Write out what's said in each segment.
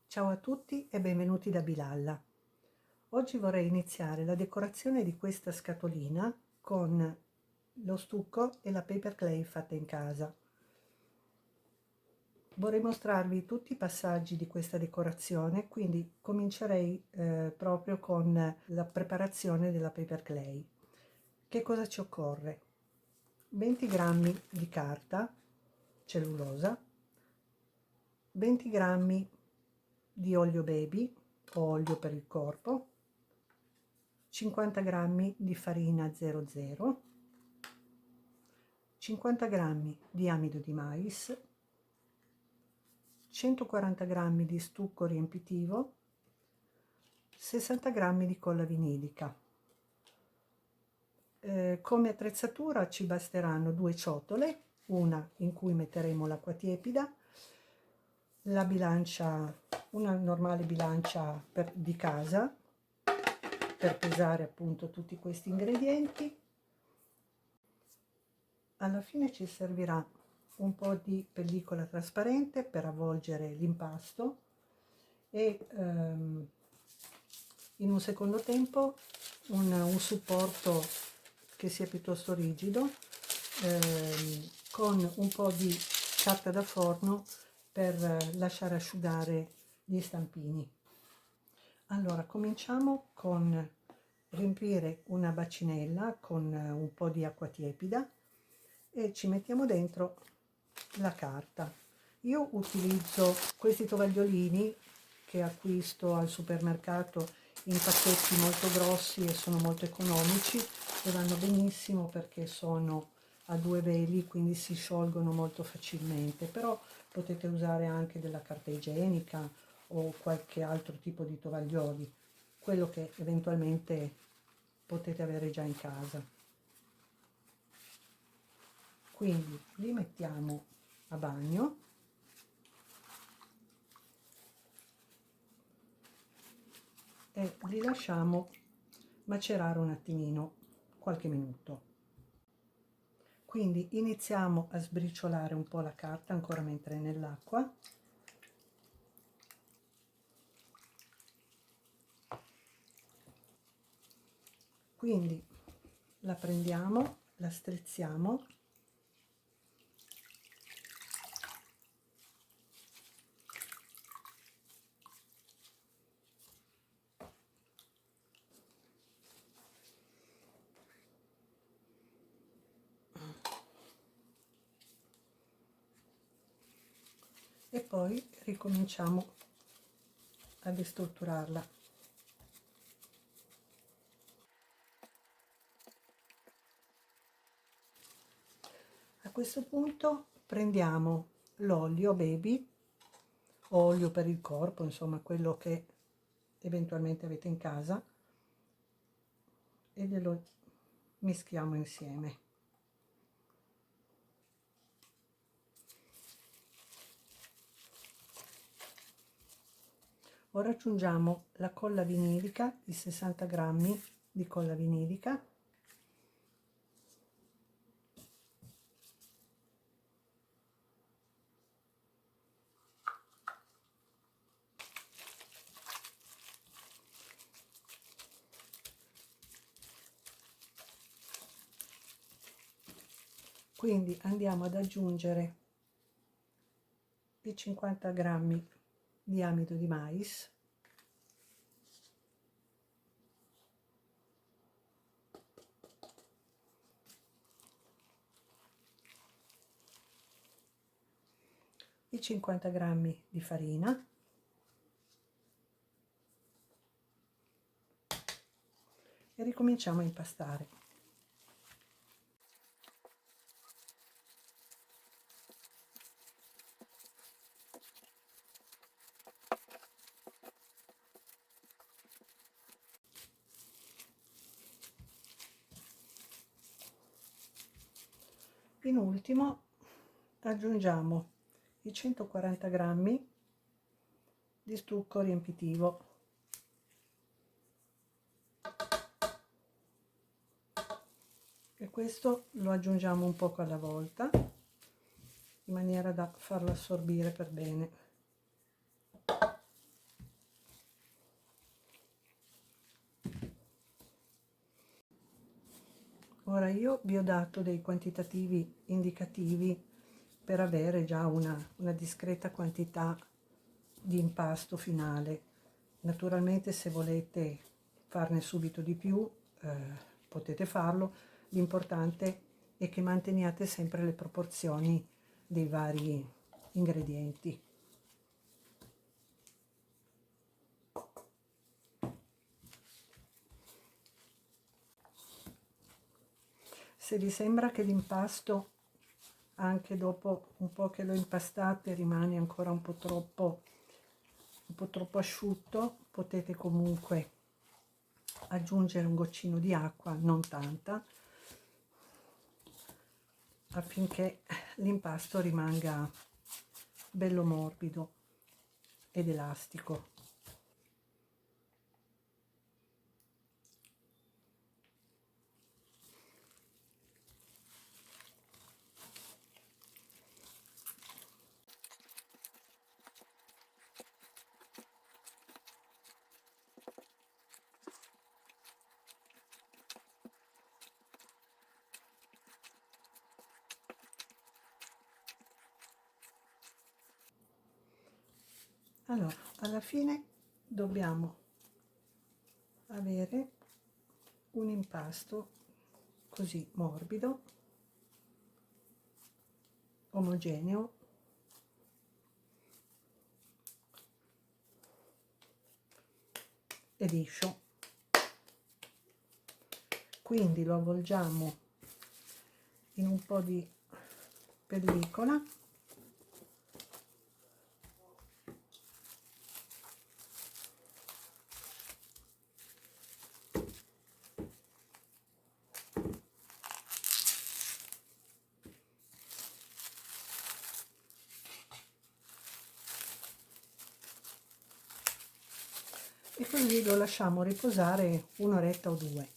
Ciao a tutti e benvenuti da Bilalla. Oggi vorrei iniziare la decorazione di questa scatolina con lo stucco e la paper clay fatta in casa. Vorrei mostrarvi tutti i passaggi di questa decorazione, quindi comincerei proprio con la preparazione della paper clay. Che cosa ci occorre? 20 grammi di carta cellulosa, 20 grammi di olio baby o olio per il corpo, 50 grammi di farina 00, 50 grammi di amido di mais, 140 grammi di stucco riempitivo, 60 grammi di colla vinilica. Come attrezzatura ci basteranno 2 ciotole, una in cui metteremo l'acqua tiepida, la bilancia, una normale bilancia di casa per pesare appunto tutti questi ingredienti. Alla fine ci servirà un po' di pellicola trasparente per avvolgere l'impasto e in un secondo tempo un supporto che sia piuttosto rigido con un po' di carta da forno per lasciare asciugare gli stampini. Allora cominciamo con riempire una bacinella con un po' di acqua tiepida e ci mettiamo dentro la carta. Io utilizzo questi tovagliolini che acquisto al supermercato in pacchetti molto grossi e sono molto economici e vanno benissimo perché sono a 2 veli, quindi si sciolgono molto facilmente, però potete usare anche della carta igienica o qualche altro tipo di tovaglioli, quello che eventualmente potete avere già in casa. Quindi li mettiamo a bagno e li lasciamo macerare un attimino, qualche minuto. Quindi iniziamo a sbriciolare un po' la carta ancora mentre è nell'acqua. Quindi la prendiamo, la strizziamo e poi ricominciamo a destrutturarla. A questo punto prendiamo l'olio baby o olio per il corpo, insomma quello che eventualmente avete in casa, e glielo mischiamo insieme. Ora aggiungiamo la colla vinilica, i 60 grammi di colla vinilica, quindi andiamo ad aggiungere i 50 grammi di amido di mais, i 50 grammi di farina e ricominciamo a impastare. In ultimo aggiungiamo i 140 grammi di stucco riempitivo e questo lo aggiungiamo un poco alla volta in maniera da farlo assorbire per bene. Ora io vi ho dato dei quantitativi indicativi per avere già una discreta quantità di impasto finale. Naturalmente se volete farne subito di più potete farlo, l'importante è che manteniate sempre le proporzioni dei vari ingredienti. Se vi sembra che l'impasto, anche dopo un po' che lo impastate, rimane ancora un po' troppo asciutto, potete comunque aggiungere un goccino di acqua, non tanta, affinché l'impasto rimanga bello morbido ed elastico. Allora, alla fine dobbiamo avere un impasto così morbido, omogeneo, e liscio. Quindi lo avvolgiamo in un po' di pellicola e così lo lasciamo riposare un'oretta o due.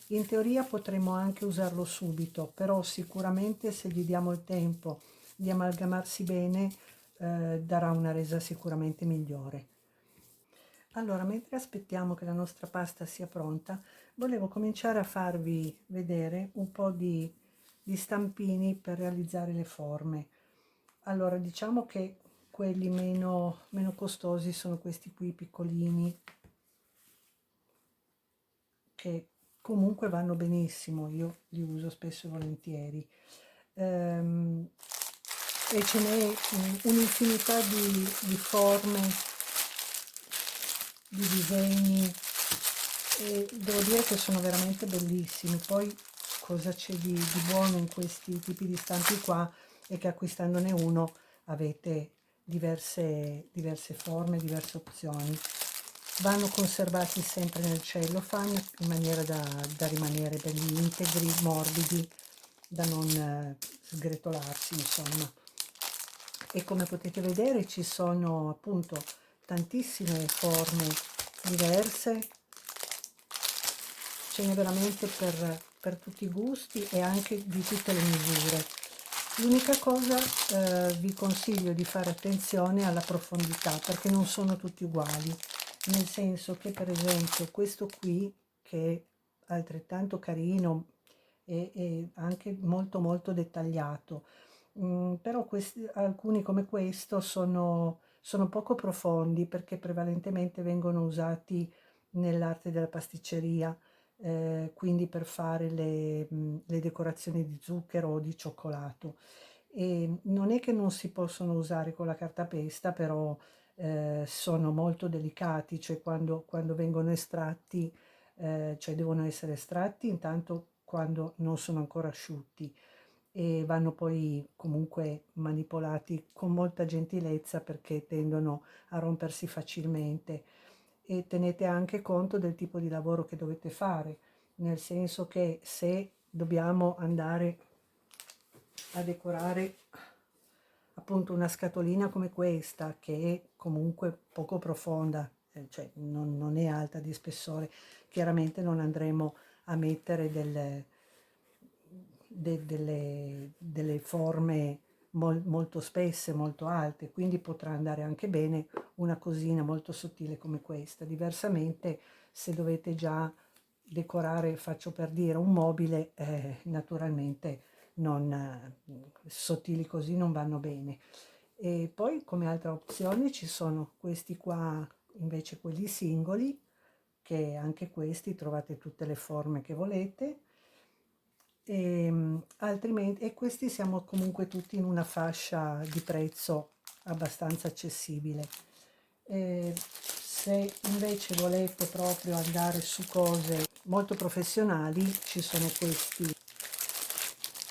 In teoria potremmo anche usarlo subito, però sicuramente se gli diamo il tempo di amalgamarsi bene darà una resa sicuramente migliore. Allora, mentre aspettiamo che la nostra pasta sia pronta, volevo cominciare a farvi vedere un po' di stampini per realizzare le forme. Allora, diciamo che quelli meno costosi sono questi qui piccolini, che comunque vanno benissimo, io li uso spesso e volentieri. E ce n'è un'infinità di forme, di disegni, e devo dire che sono veramente bellissimi. Poi cosa c'è di buono in questi tipi di stampi qua è che acquistandone uno avete diverse forme, diverse opzioni. Vanno conservati sempre nel cellophane in maniera da rimanere belli integri, morbidi, da non sgretolarsi, insomma. E come potete vedere ci sono appunto tantissime forme diverse, ce n'è veramente per tutti i gusti e anche di tutte le misure. L'unica cosa, vi consiglio di fare attenzione alla profondità, perché non sono tutti uguali, nel senso che per esempio questo qui, che è altrettanto carino e anche molto dettagliato, però alcuni come questo sono poco profondi, perché prevalentemente vengono usati nell'arte della pasticceria, quindi per fare le decorazioni di zucchero o di cioccolato. E non è che non si possono usare con la cartapesta, però sono molto delicati, cioè quando vengono estratti, cioè devono essere estratti intanto quando non sono ancora asciutti, e vanno poi comunque manipolati con molta gentilezza perché tendono a rompersi facilmente. E tenete anche conto del tipo di lavoro che dovete fare, nel senso che se dobbiamo andare a decorare appunto una scatolina come questa, che è comunque poco profonda, cioè non è alta di spessore, chiaramente non andremo a mettere delle forme molto spesse, molto alte, quindi potrà andare anche bene una cosina molto sottile come questa. Diversamente, se dovete già decorare, faccio per dire, un mobile, naturalmente non, sottili così non vanno bene. E poi come altra opzione ci sono questi qua, invece quelli singoli, che anche questi trovate tutte le forme che volete. Altrimenti, e questi siamo comunque tutti in una fascia di prezzo abbastanza accessibile. Se invece volete proprio andare su cose molto professionali, ci sono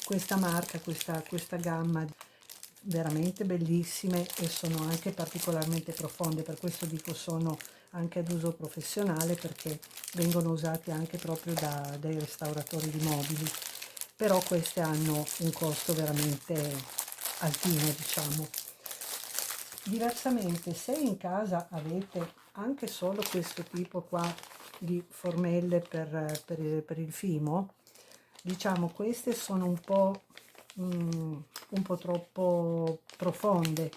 questa marca, questa gamma veramente bellissime e sono anche particolarmente profonde, per questo dico sono anche ad uso professionale, perché vengono usati anche proprio dai restauratori di mobili, però queste hanno un costo veramente altino, diciamo. Diversamente, se in casa avete anche solo questo tipo qua di formelle per il fimo, diciamo queste sono un po' troppo profonde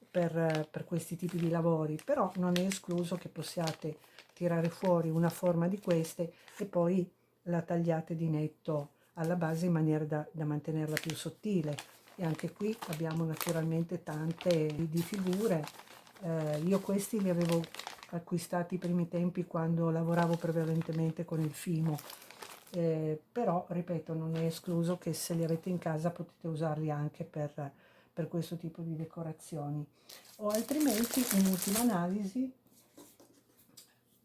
per questi tipi di lavori, però non è escluso che possiate tirare fuori una forma di queste e poi la tagliate di netto alla base in maniera da mantenerla più sottile. E anche qui abbiamo naturalmente tante di figure. Io questi li avevo acquistati i primi tempi quando lavoravo prevalentemente con il fimo, però ripeto, non è escluso che se li avete in casa potete usarli anche per questo tipo di decorazioni, o altrimenti in ultima analisi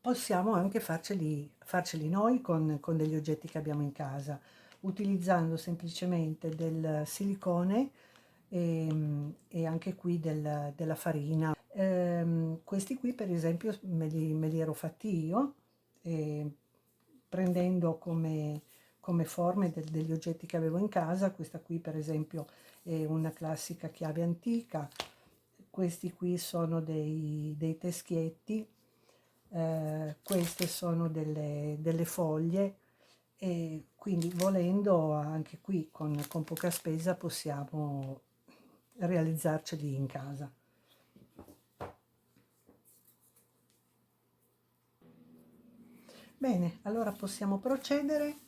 possiamo anche farceli noi con degli oggetti che abbiamo in casa, utilizzando semplicemente del silicone e anche qui della farina. Questi qui per esempio me li ero fatti io, eh, prendendo come forme degli oggetti che avevo in casa. Questa qui per esempio è una classica chiave antica, questi qui sono dei teschietti, queste sono delle foglie, e quindi volendo anche qui con poca spesa possiamo realizzarceli in casa. Bene, allora possiamo procedere.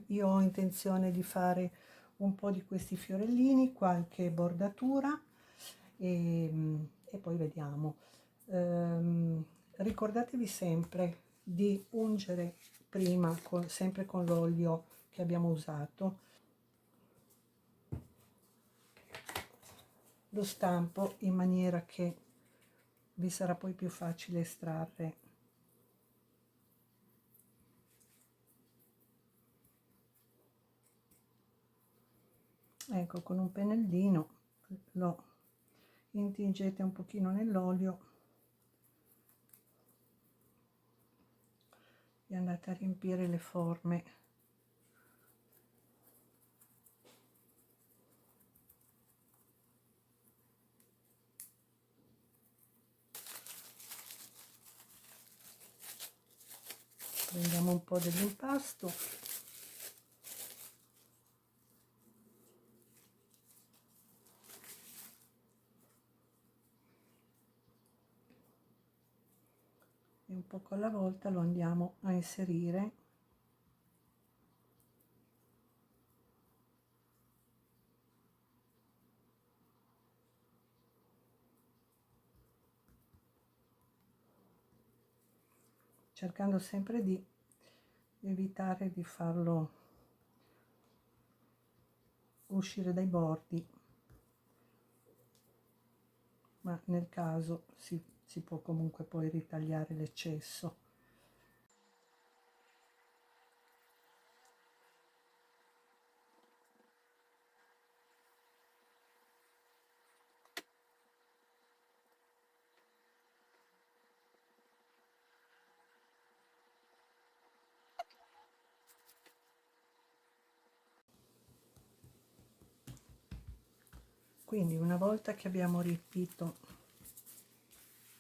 Io ho intenzione di fare un po' di questi fiorellini, qualche bordatura e poi vediamo. Ricordatevi sempre di ungere prima, sempre con l'olio che abbiamo usato, lo stampo, in maniera che vi sarà poi più facile estrarre. Ecco, con un pennellino lo intingete un pochino nell'olio e andate a riempire le forme. Prendiamo un po' dell'impasto e un poco alla volta lo andiamo a inserire cercando sempre di evitare di farlo uscire dai bordi, ma nel caso si può comunque poi ritagliare l'eccesso. Quindi una volta che abbiamo riempito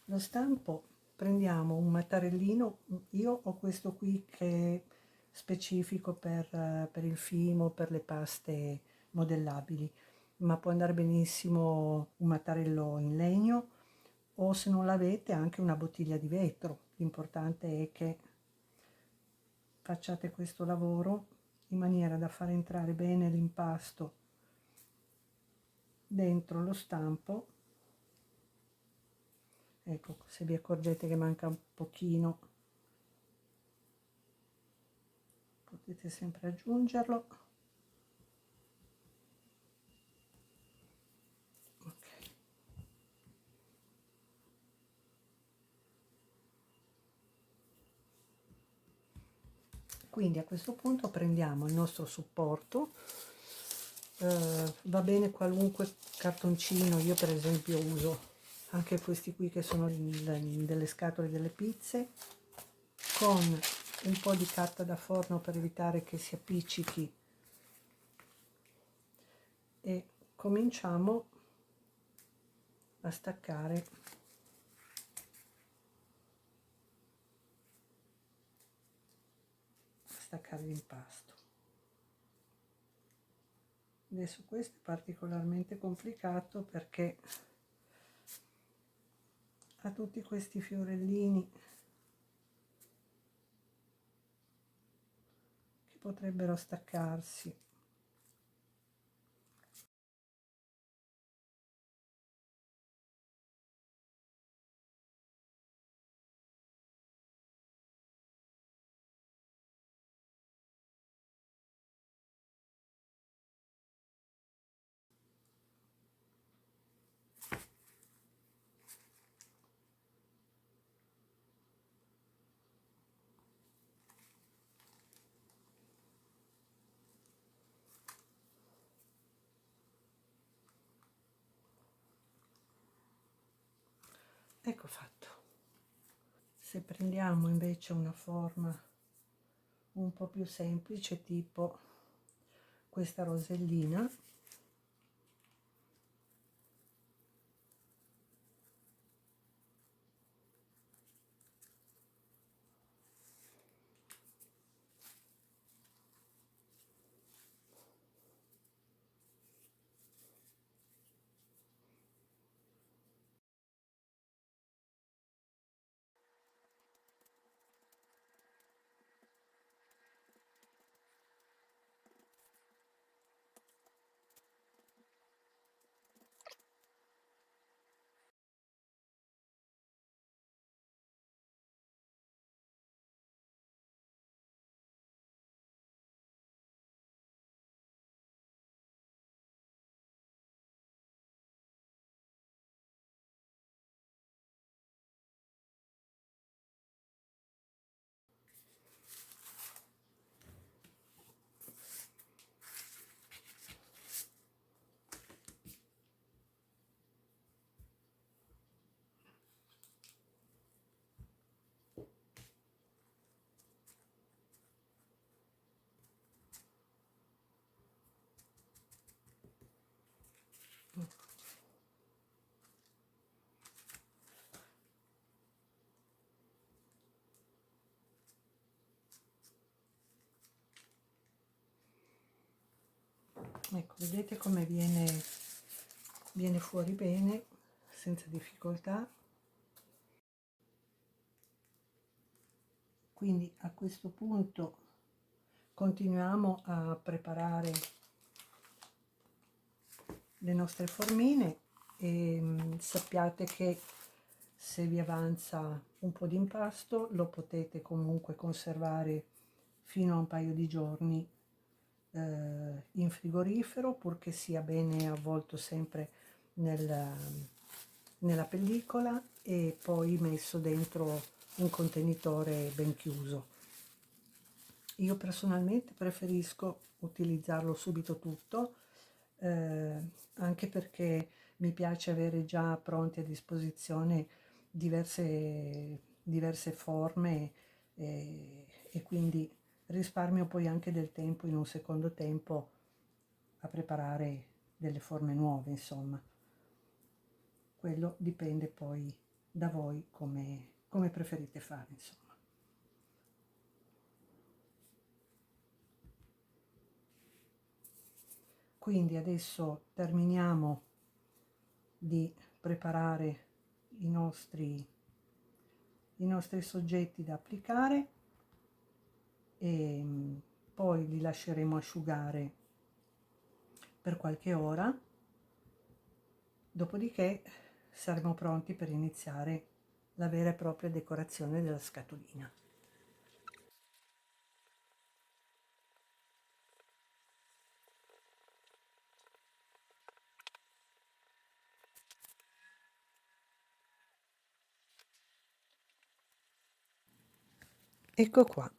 lo stampo, prendiamo un mattarellino. Io ho questo qui che è specifico per il fimo, per le paste modellabili, ma può andare benissimo un mattarello in legno, o se non l'avete anche una bottiglia di vetro. L'importante è che facciate questo lavoro in maniera da far entrare bene l'impasto dentro lo stampo. Ecco, se vi accorgete che manca un pochino potete sempre aggiungerlo. Ok. Quindi a questo punto prendiamo il nostro supporto, va bene qualunque cartoncino, io per esempio uso anche questi qui che sono delle scatole delle pizze, con un po' di carta da forno per evitare che si appiccichi, e cominciamo a staccare l'impasto. Adesso questo è particolarmente complicato perché ha tutti questi fiorellini che potrebbero staccarsi. Ecco fatto. Se prendiamo invece una forma un po' più semplice, tipo questa rosellina, ecco, vedete come viene fuori bene, senza difficoltà. Quindi a questo punto continuiamo a preparare le nostre formine e sappiate che se vi avanza un po' di impasto lo potete comunque conservare fino a un paio di giorni in frigorifero, purché sia bene avvolto sempre nella pellicola e poi messo dentro un contenitore ben chiuso. Io personalmente preferisco utilizzarlo subito tutto, anche perché mi piace avere già pronte a disposizione diverse forme, e quindi risparmio poi anche del tempo in un secondo tempo a preparare delle forme nuove, insomma. Quello dipende poi da voi come preferite fare, insomma. Quindi adesso terminiamo di preparare i nostri soggetti da applicare e poi li lasceremo asciugare per qualche ora, dopodiché saremo pronti per iniziare la vera e propria decorazione della scatolina. Ecco qua,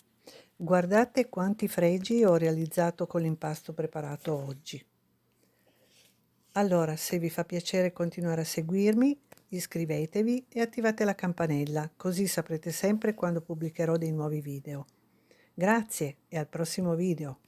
guardate quanti fregi ho realizzato con l'impasto preparato oggi. Allora, se vi fa piacere continuare a seguirmi, iscrivetevi e attivate la campanella, così saprete sempre quando pubblicherò dei nuovi video. Grazie e al prossimo video.